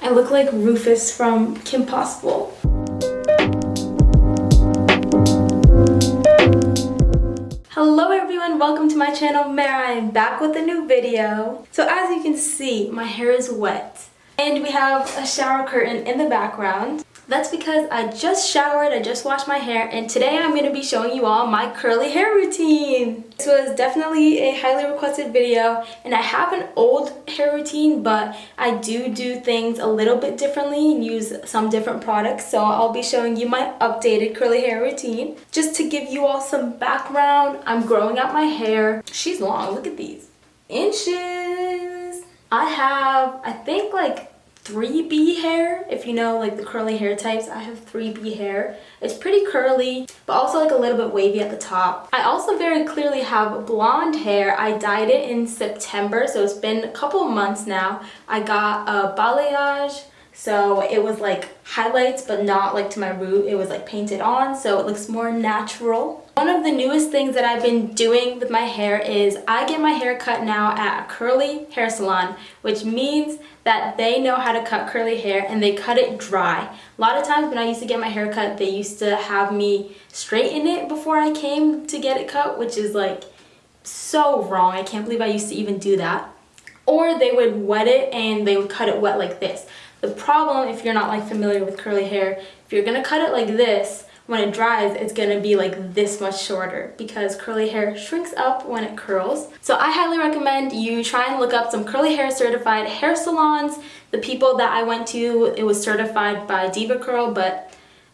I look like Rufus from Kim Possible. Hello everyone, welcome to my channel, Mer. I am back with a new video. So as you can see, my hair is wet. And we have a shower curtain in the background. That's because I just showered, I just washed my hair, and today I'm going to be showing you all my curly hair routine. This was definitely a highly requested video, and I have an old hair routine, but I do things a little bit differently and use some different products, so I'll be showing you my updated curly hair routine. Just to give you all some background, I'm growing out my hair. She's long, look at these inches. I have, I think, like 3B hair. If you know like the curly hair types, I have 3B hair. It's pretty curly, but also like a little bit wavy at the top. I also very clearly have blonde hair. I dyed it in September, so it's been a couple of months now. I got a balayage, so it was like highlights, but not like to my root. It was like painted on, so it looks more natural. One of the newest things that I've been doing with my hair is I get my hair cut now at a curly hair salon, which means that they know how to cut curly hair and they cut it dry. A lot of times when I used to get my hair cut, they used to have me straighten it before I came to get it cut, which is like so wrong. I can't believe I used to even do that. Or they would wet it and they would cut it wet like this. The problem, if you're not like familiar with curly hair, if you're gonna cut it like this, when it dries, it's gonna be like this much shorter because curly hair shrinks up when it curls. So I highly recommend you try and look up some curly hair certified hair salons. The people that I went to, it was certified by Diva Curl, but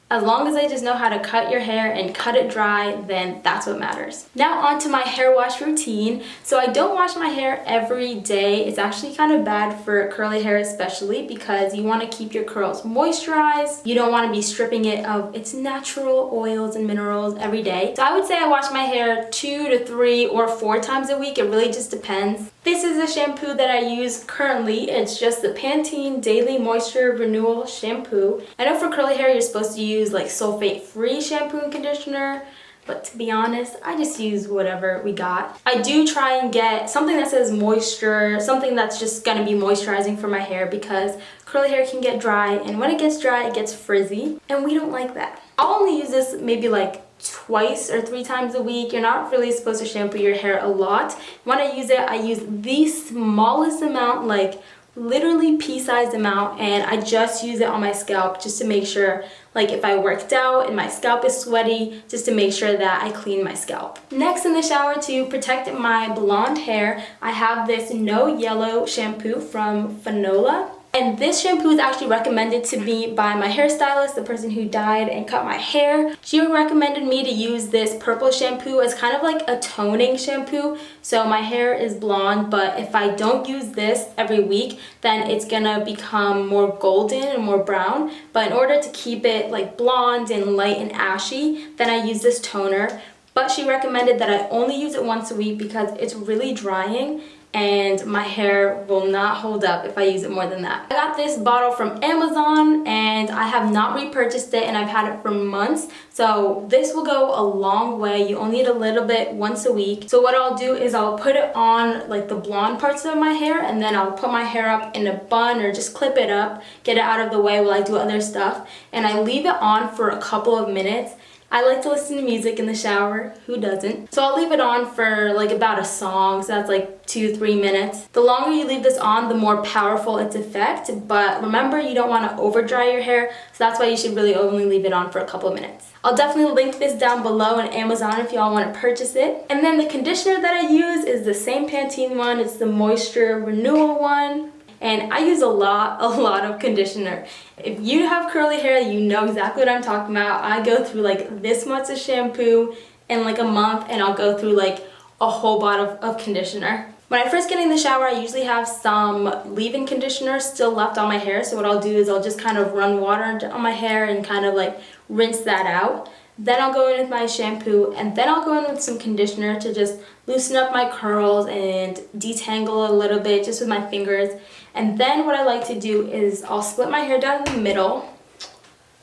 as long as I just know how to cut your hair and cut it dry, then that's what matters. Now on to my hair wash routine. So I don't wash my hair every day. It's actually kind of bad for curly hair especially because you want to keep your curls moisturized. You don't want to be stripping it of its natural oils and minerals every day. So I would say I wash my hair 2 to 3 or 4 times a week. It really just depends. This is a shampoo that I use currently. It's just the Pantene Daily Moisture Renewal Shampoo. I know for curly hair you're supposed to use like sulfate-free shampoo and conditioner, but to be honest, I just use whatever we got. I do try and get something that says moisture, something that's just gonna be moisturizing for my hair because curly hair can get dry, and when it gets dry, it gets frizzy, and we don't like that. I'll only use this maybe like twice or 3 times a week. You're not really supposed to shampoo your hair a lot. When I use it, I use the smallest amount, like literally pea-sized amount, and I just use it on my scalp just to make sure, like if I worked out and my scalp is sweaty, just to make sure that I clean my scalp. Next, in the shower, to protect my blonde hair, I have this No Yellow shampoo from Fanola. And this shampoo is actually recommended to me by my hairstylist, the person who dyed and cut my hair. She recommended me to use this purple shampoo as kind of like a toning shampoo. So my hair is blonde, but if I don't use this every week, then it's gonna become more golden and more brown. But in order to keep it like blonde and light and ashy, then I use this toner. But she recommended that I only use it once a week because it's really drying and my hair will not hold up if I use it more than that. I got this bottle from Amazon and I have not repurchased it, and I've had it for months. So this will go a long way. You only need a little bit once a week. So what I'll do is I'll put it on like the blonde parts of my hair, and then I'll put my hair up in a bun or just clip it up, get it out of the way while I do other stuff. And I leave it on for a couple of minutes. I like to listen to music in the shower, who doesn't? So I'll leave it on for like about a song, so that's like 2-3 minutes. The longer you leave this on, the more powerful its effect, but remember you don't want to over dry your hair, so that's why you should really only leave it on for a couple of minutes. I'll definitely link this down below on Amazon if y'all want to purchase it. And then the conditioner that I use is the same Pantene one, it's the Moisture Renewal one. And I use a lot of conditioner. If you have curly hair, you know exactly what I'm talking about. I go through like this much of shampoo in like a month, and I'll go through like a whole bottle of conditioner. When I first get in the shower, I usually have some leave-in conditioner still left on my hair. So what I'll do is I'll just kind of run water on my hair and kind of like rinse that out. Then I'll go in with my shampoo, and then I'll go in with some conditioner to just loosen up my curls and detangle a little bit just with my fingers. And then what I like to do is I'll split my hair down the middle,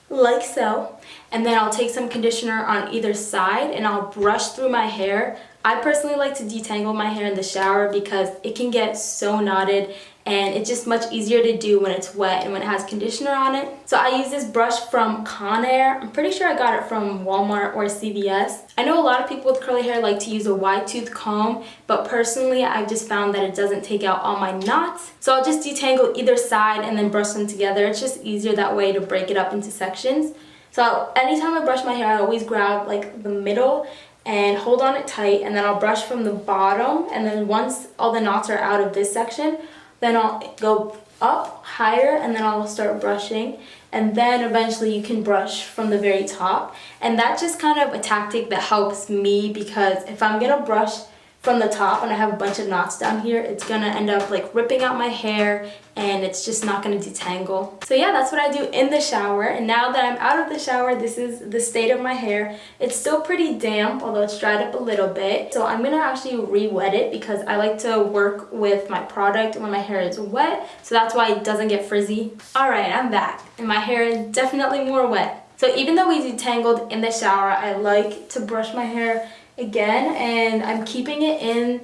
like so, and then I'll take some conditioner on either side and I'll brush through my hair. I personally like to detangle my hair in the shower because it can get so knotted and it's just much easier to do when it's wet and when it has conditioner on it. So I use this brush from Conair. I'm pretty sure I got it from Walmart or CVS. I know a lot of people with curly hair like to use a wide tooth comb, but personally I've just found that it doesn't take out all my knots. So I'll just detangle either side and then brush them together. It's just easier that way to break it up into sections. So anytime I brush my hair, I always grab like the middle and hold on it tight, and then I'll brush from the bottom, and then once all the knots are out of this section, then I'll go up higher and then I'll start brushing, and then eventually you can brush from the very top. And that's just kind of a tactic that helps me, because if I'm gonna brush from the top and I have a bunch of knots down here, it's gonna end up like ripping out my hair and it's just not gonna detangle. So yeah, that's what I do in the shower. And now that I'm out of the shower, this is the state of my hair. It's still pretty damp, although it's dried up a little bit. So I'm gonna actually re-wet it, because I like to work with my product when my hair is wet. So that's why it doesn't get frizzy. All right, I'm back and my hair is definitely more wet. So even though we detangled in the shower, I like to brush my hair again, and I'm keeping it in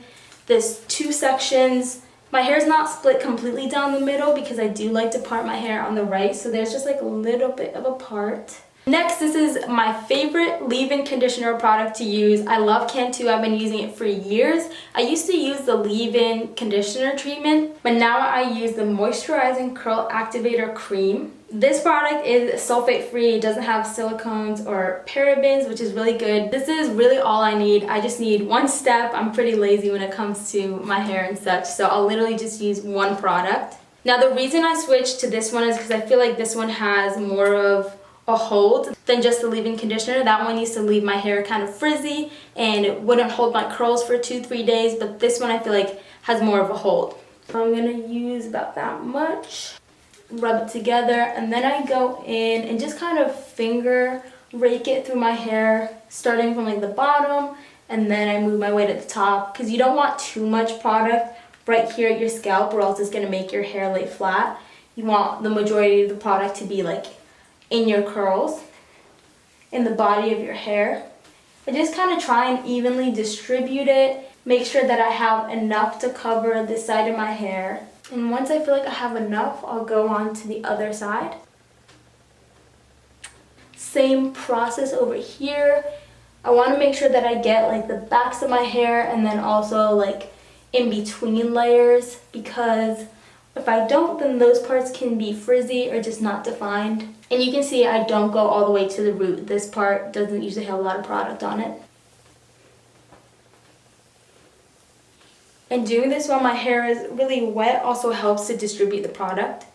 this 2 sections. My hair is not split completely down the middle because I do like to part my hair on the right, so there's just like a little bit of a part. Next, this is my favorite leave-in conditioner product to use. I love Cantu. I've been using it for years. I used to use the leave-in conditioner treatment, but now I use the Moisturizing Curl Activator Cream. This product is sulfate-free. It doesn't have silicones or parabens, which is really good. This is really all I need. I just need one step. I'm pretty lazy when it comes to my hair and such, so I'll literally just use one product. Now, the reason I switched to this one is because I feel like this one has more of a hold than just the leave-in conditioner. That one used to leave my hair kind of frizzy and it wouldn't hold my curls for 2-3 days, but this one I feel like has more of a hold. I'm gonna use about that much, rub it together, and then I go in and just kind of finger rake it through my hair, starting from like the bottom, and then I move my way to the top, because you don't want too much product right here at your scalp, or else it's gonna make your hair lay flat. You want the majority of the product to be like in your curls, in the body of your hair. I just kind of try and evenly distribute it, make sure that I have enough to cover this side of my hair. And once I feel like I have enough, I'll go on to the other side. Same process over here. I want to make sure that I get like the backs of my hair and then also like in between layers, because if I don't, then those parts can be frizzy or just not defined. And you can see I don't go all the way to the root. This part doesn't usually have a lot of product on it. And doing this while my hair is really wet also helps to distribute the product.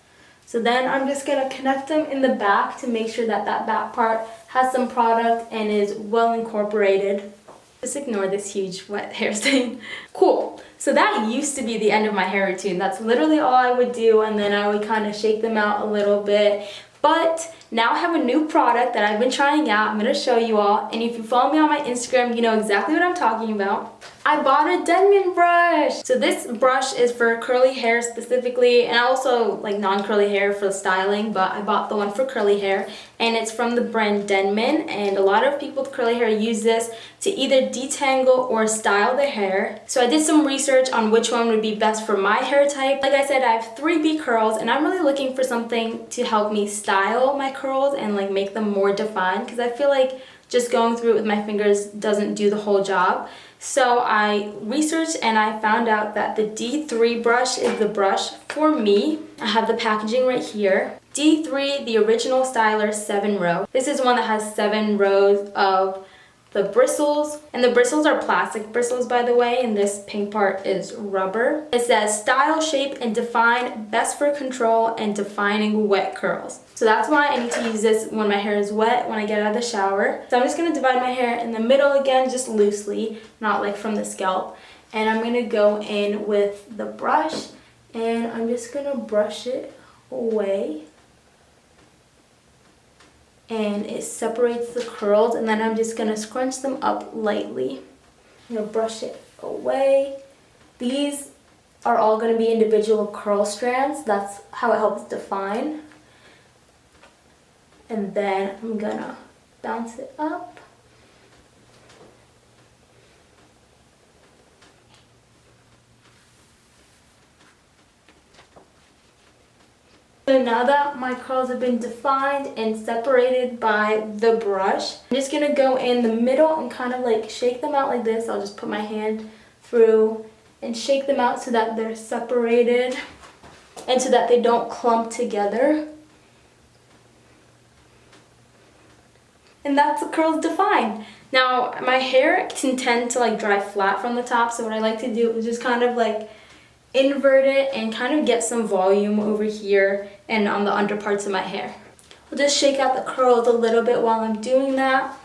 So then I'm just going to connect them in the back to make sure that that back part has some product and is well incorporated. Just ignore this huge wet hair stain. Cool. So that used to be the end of my hair routine. That's literally all I would do, and then I would kind of shake them out a little bit. But now I have a new product that I've been trying out. I'm going to show you all. And if you follow me on my Instagram, you know exactly what I'm talking about. I bought a Denman brush. So this brush is for curly hair specifically, and also like non-curly hair for styling, but I bought the one for curly hair, and it's from the brand Denman, and a lot of people with curly hair use this to either detangle or style their hair. So I did some research on which one would be best for my hair type. Like I said, I have 3B curls, and I'm really looking for something to help me style my curls and like make them more defined, because I feel like just going through it with my fingers doesn't do the whole job. So I researched and I found out that the D3 brush is the brush for me. I have the packaging right here. D3, the original styler 7 row. This is one that has 7 rows of the bristles, and the bristles are plastic bristles, by the way, and this pink part is rubber. It says style, shape, and define, best for control and defining wet curls. So that's why I need to use this when my hair is wet, when I get out of the shower. So I'm just going to divide my hair in the middle again, just loosely, not like from the scalp. And I'm going to go in with the brush, and I'm just going to brush it away. And it separates the curls, and then I'm just going to scrunch them up lightly. I'm going to brush it away. These are all going to be individual curl strands. That's how it helps define. And then I'm going to bounce it up. So now that my curls have been defined and separated by the brush, I'm just going to go in the middle and kind of like shake them out like this. I'll just put my hand through and shake them out so that they're separated and so that they don't clump together. And that's the curls defined. Now my hair can tend to like dry flat from the top, so what I like to do is just kind of like invert it and kind of get some volume over here and on the under parts of my hair. I'll just shake out the curls a little bit while I'm doing that.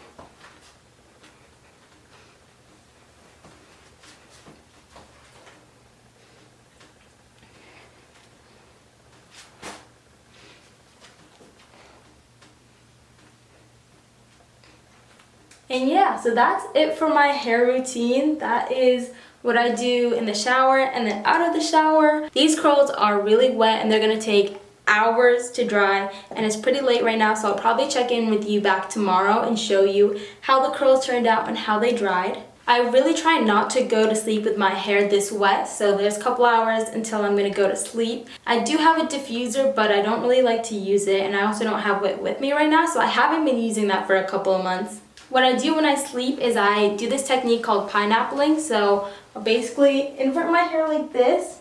And yeah, so that's it for my hair routine. That is what I do in the shower and then out of the shower. These curls are really wet and they're gonna take hours to dry, and it's pretty late right now, so I'll probably check in with you back tomorrow and show you how the curls turned out and how they dried. I really try not to go to sleep with my hair this wet, so there's a couple hours until I'm gonna go to sleep. I do have a diffuser, but I don't really like to use it, and I also don't have it with me right now, so I haven't been using that for a couple of months. What I do when I sleep is I do this technique called pineappling. So I'll basically invert my hair like this,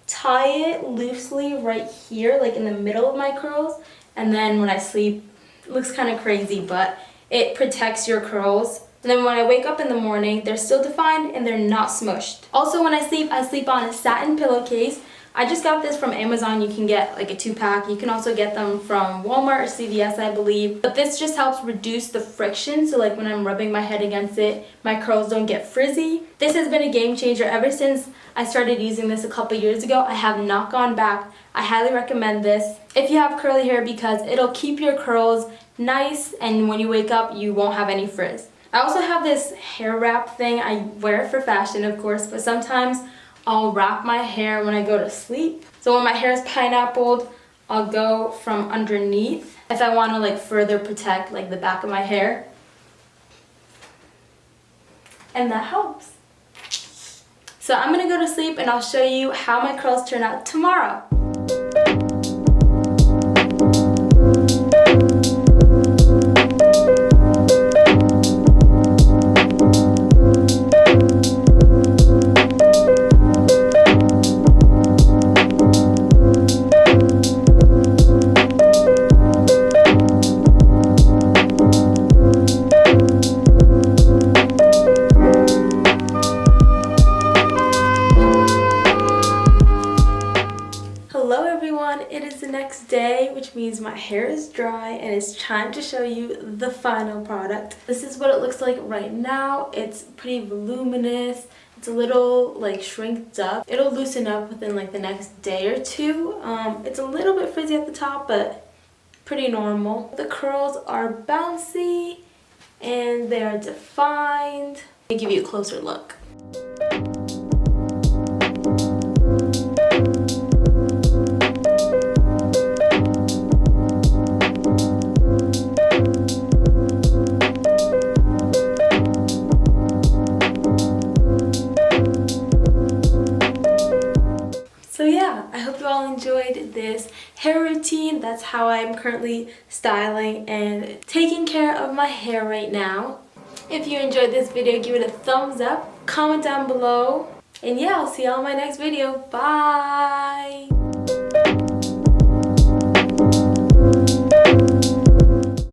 tie it loosely right here, like in the middle of my curls, and then when I sleep, it looks kind of crazy, but it protects your curls. And then when I wake up in the morning, they're still defined and they're not smushed. Also when I sleep on a satin pillowcase. I just got this from Amazon. You can get like a 2-pack. You can also get them from Walmart or CVS, I believe. But this just helps reduce the friction, so like when I'm rubbing my head against it, my curls don't get frizzy. This has been a game changer ever since I started using this a couple years ago. I have not gone back. I highly recommend this if you have curly hair because it'll keep your curls nice, and when you wake up, you won't have any frizz. I also have this hair wrap thing. I wear it for fashion, of course, but sometimes I'll wrap my hair when I go to sleep. So when my hair is pineappled, I'll go from underneath if I want to like further protect like the back of my hair. And that helps. So I'm gonna go to sleep and I'll show you how my curls turn out tomorrow. It is the next day, which means my hair is dry and it's time to show you the final product. This is what it looks like right now. It's pretty voluminous. It's a little like shrinked up. It'll loosen up within like the next day or two. It's a little bit frizzy at the top, but pretty normal. The curls are bouncy and they are defined. Let me give you a closer look. So yeah, I hope you all enjoyed this hair routine. That's how I'm currently styling and taking care of my hair right now. If you enjoyed this video, give it a thumbs up, comment down below, and yeah, I'll see you all in my next video. Bye!